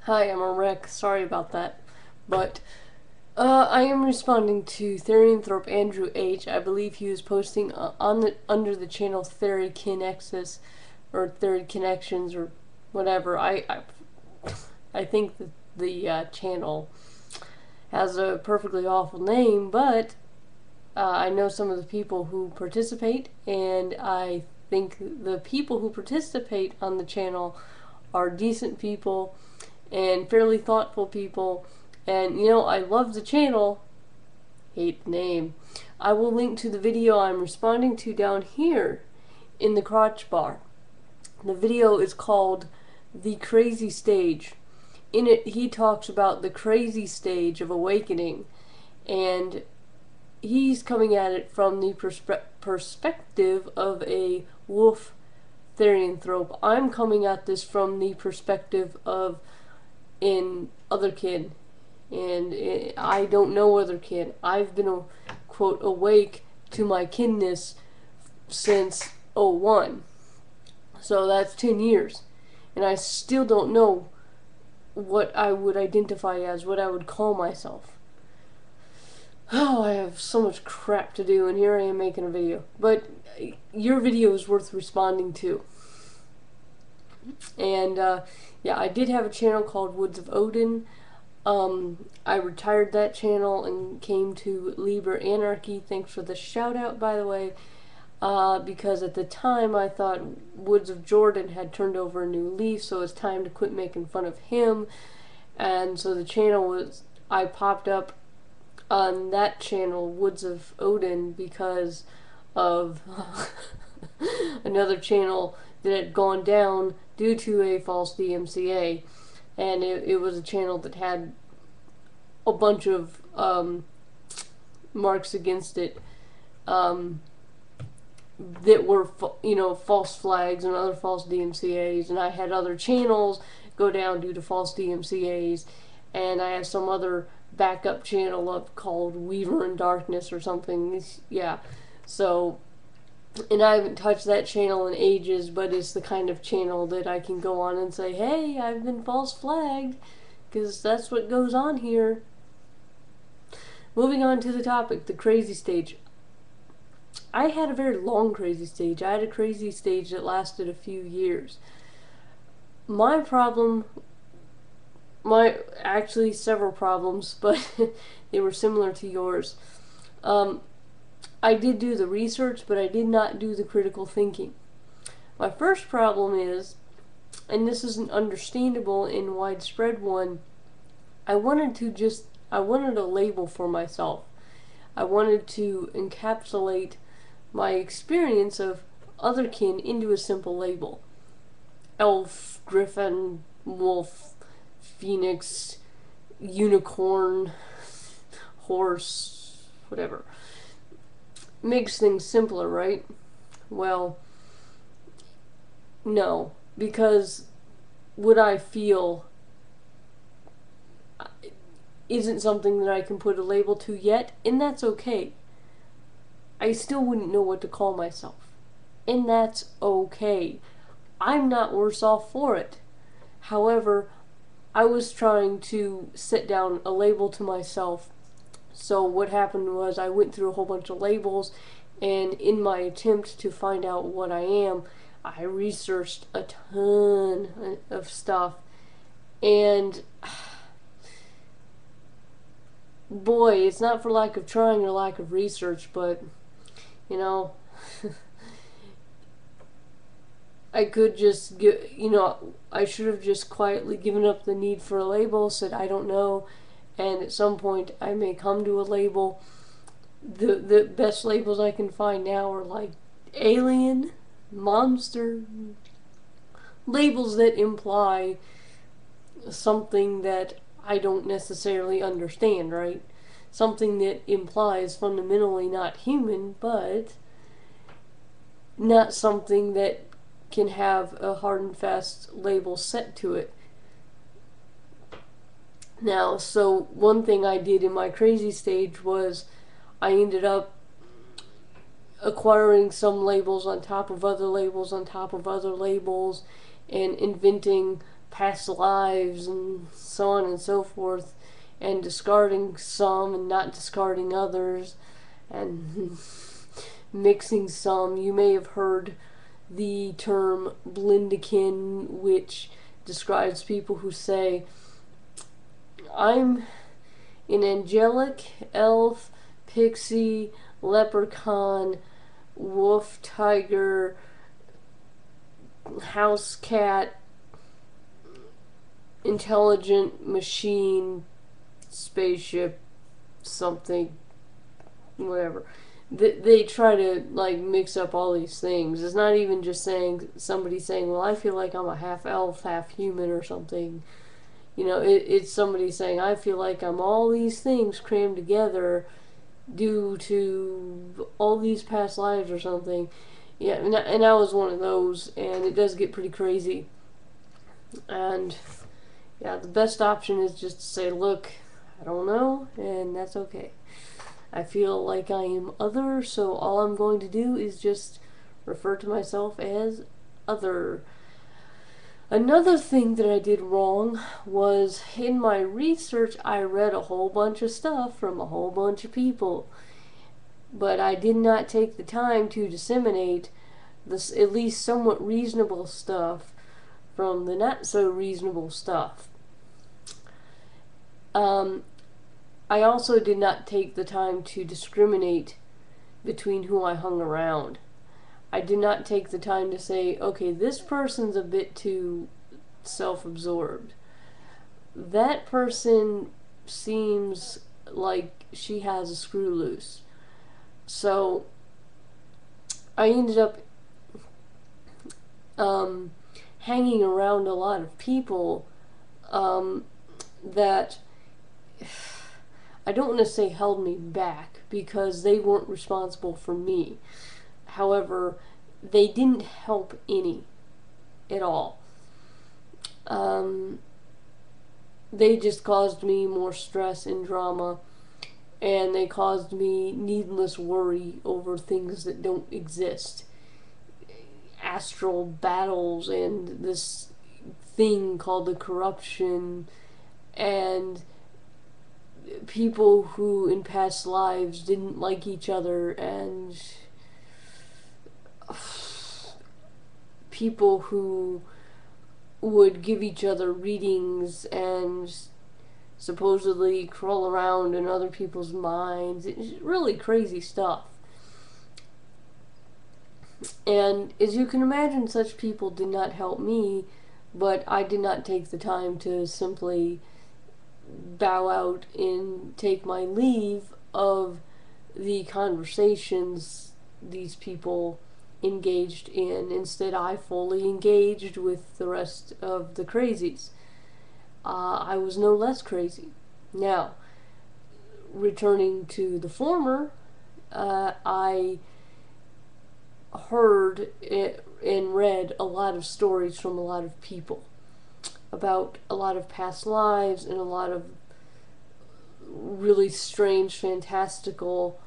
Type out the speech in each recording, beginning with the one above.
Hi, I'm a wreck. Sorry about that. But I am responding to Therianthrope Andrew H. I believe he was posting under the channel TheriKiNexus or TheriKiNexus or whatever. I think that the channel has a perfectly awful name, but I know some of the people who participate, and I think the people who participate on the channel are decent people and fairly thoughtful people. And I love the channel. Hate the name. I will link to the video I'm responding to down here in the crotch bar. The video is called The Crazy Stage. In it, he talks about the crazy stage of awakening, and he's coming at it from the perspective of a wolf therianthrope. I'm coming at this from the perspective of in otherkin, and I don't know otherkin. I've been quote awake to my kinness since '01, so that's 10 years, and I still don't know what I would identify as, what I would call myself. Oh, I have so much crap to do, and here I am making a video. But your video is worth responding to. And yeah, I did have a channel called Woods of Odin. I retired that channel and came to LiberAnarchy. Thanks for the shout out, by the way. Because at the time I thought Woods of Jordan had turned over a new leaf, so it's time to quit making fun of him. And so the channel was, I popped up on that channel, Woods of Odin, because of another channel that had gone down due to a false DMCA. And it was a channel that had a bunch of marks against it that were, false flags and other false DMCAs. And I had other channels go down due to false DMCAs. And I have some other backup channel up called Weaver in Darkness or something. Yeah. So, and I haven't touched that channel in ages, but it's the kind of channel that I can go on and say, hey, I've been false flagged, because that's what goes on here. Moving on to the topic, the crazy stage. I had a very long crazy stage. I had a crazy stage that lasted a few years. My problem, actually several problems, but they were similar to yours. I did do the research, but I did not do the critical thinking. My first problem is, and this is an understandable and widespread one, I wanted a label for myself. I wanted to encapsulate my experience of otherkin into a simple label. Elf, griffin, wolf, phoenix, unicorn, horse, whatever. Makes things simpler, right? Well, no, because what I feel isn't something that I can put a label to yet, and that's okay. I still wouldn't know what to call myself, and that's okay. I'm not worse off for it. However, I was trying to set down a label to myself. So what happened was I went through a whole bunch of labels, and in my attempt to find out what I am, I researched a ton of stuff, and boy, it's not for lack of trying or lack of research, but I could just get, I should have just quietly given up the need for a label, said I don't know, and at some point I may come to a label. The best labels I can find now are like alien, monster, labels that imply something that I don't necessarily understand, right? Something that implies fundamentally not human, but not something that can have a hard and fast label set to it. Now, so one thing I did in my crazy stage was I ended up acquiring some labels on top of other labels on top of other labels, and inventing past lives and so on and so forth, and discarding some and not discarding others, and mixing some. You may have heard the term blindakin, which describes people who say, I'm an angelic, elf, pixie, leprechaun, wolf, tiger, house cat, intelligent machine, spaceship, something, whatever. They try to like mix up all these things. It's not even just somebody saying, well, I feel like I'm a half elf, half human or something. It's somebody saying, I feel like I'm all these things crammed together due to all these past lives or something. Yeah, and I was one of those, and it does get pretty crazy. And yeah, the best option is just to say, look, I don't know, and that's okay. I feel like I am other, so all I'm going to do is just refer to myself as other. Another thing that I did wrong was in my research, I read a whole bunch of stuff from a whole bunch of people, but I did not take the time to disseminate this at least somewhat reasonable stuff from the not so reasonable stuff. I also did not take the time to discriminate between who I hung around. I did not take the time to say, okay, this person's a bit too self-absorbed. That person seems like she has a screw loose. So I ended up hanging around a lot of people that I don't want to say held me back, because they weren't responsible for me. However, they didn't help any at all. They just caused me more stress and drama, and they caused me needless worry over things that don't exist. Astral battles and this thing called the corruption, and people who in past lives didn't like each other, and people who would give each other readings and supposedly crawl around in other people's minds. It's really crazy stuff. And as you can imagine, such people did not help me, but I did not take the time to simply bow out and take my leave of the conversations these people engaged in. Instead, I fully engaged with the rest of the crazies. I was no less crazy. Now, returning to the former, I heard and read a lot of stories from a lot of people about a lot of past lives and a lot of really strange, fantastical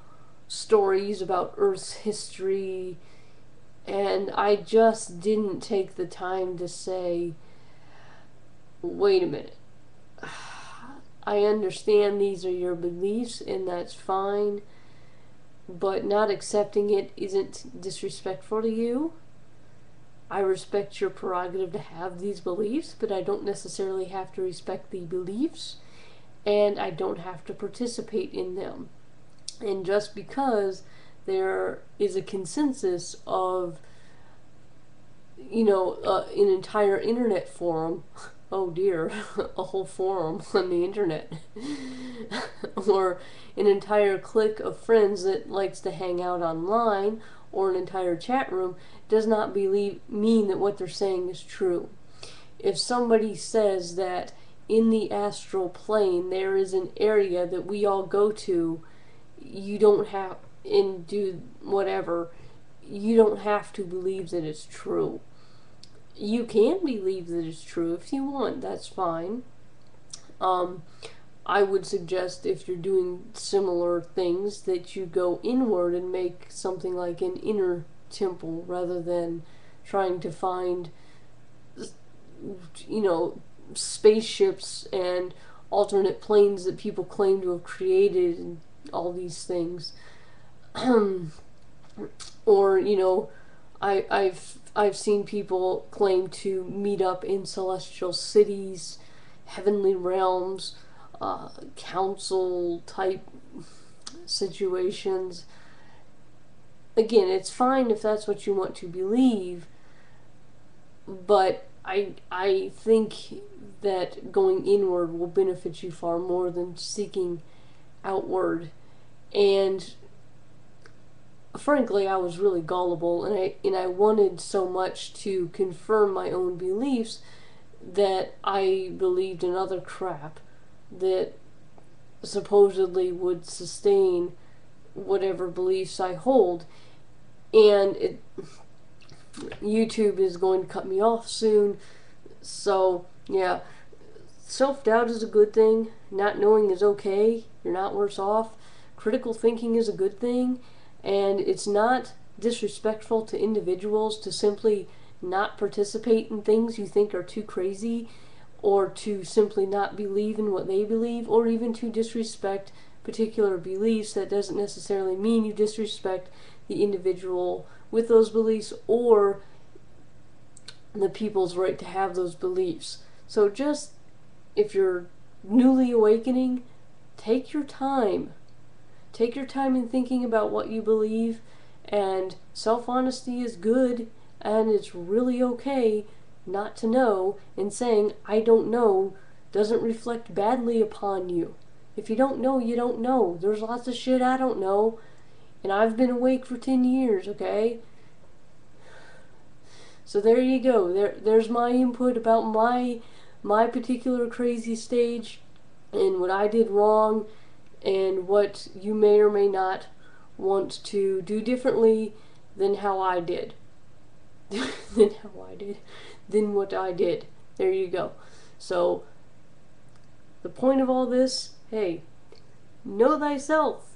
stories about Earth's history, and I just didn't take the time to say, wait a minute, I understand these are your beliefs and that's fine, but not accepting it isn't disrespectful to you. I respect your prerogative to have these beliefs, but I don't necessarily have to respect the beliefs, and I don't have to participate in them. And just because there is a consensus of, an entire internet forum, oh dear, a whole forum on the internet, or an entire clique of friends that likes to hang out online, or an entire chat room, does not mean that what they're saying is true. If somebody says that in the astral plane there is an area that we all go to, you don't have, and do whatever, you don't have to believe that it's true. You can believe that it's true if you want, that's fine. I would suggest, if you're doing similar things, that you go inward and make something like an inner temple rather than trying to find you know, spaceships and alternate planes that people claim to have created and all these things. Or, you know, I've seen people claim to meet up in celestial cities, heavenly realms, council type situations. Again, it's fine if that's what you want to believe, but I think that going inward will benefit you far more than seeking outward. And frankly, I was really gullible, and I wanted so much to confirm my own beliefs that I believed in other crap that supposedly would sustain whatever beliefs I hold. And YouTube is going to cut me off soon, so yeah, self-doubt is a good thing. Not knowing is okay. You're not worse off. Critical thinking is a good thing, and it's not disrespectful to individuals to simply not participate in things you think are too crazy, or to simply not believe in what they believe, or even to disrespect particular beliefs. That doesn't necessarily mean you disrespect the individual with those beliefs or the people's right to have those beliefs. So just, if you're newly awakening, take your time. Take your time in thinking about what you believe, and self-honesty is good, and it's really okay not to know, and saying, I don't know, doesn't reflect badly upon you. If you don't know, you don't know. There's lots of shit I don't know, and I've been awake for 10 years, okay? So there you go. There's my input about my particular crazy stage, and what I did wrong, and what you may or may not want to do differently than how I did. Than what I did. There you go. So, the point of all this, hey, know thyself.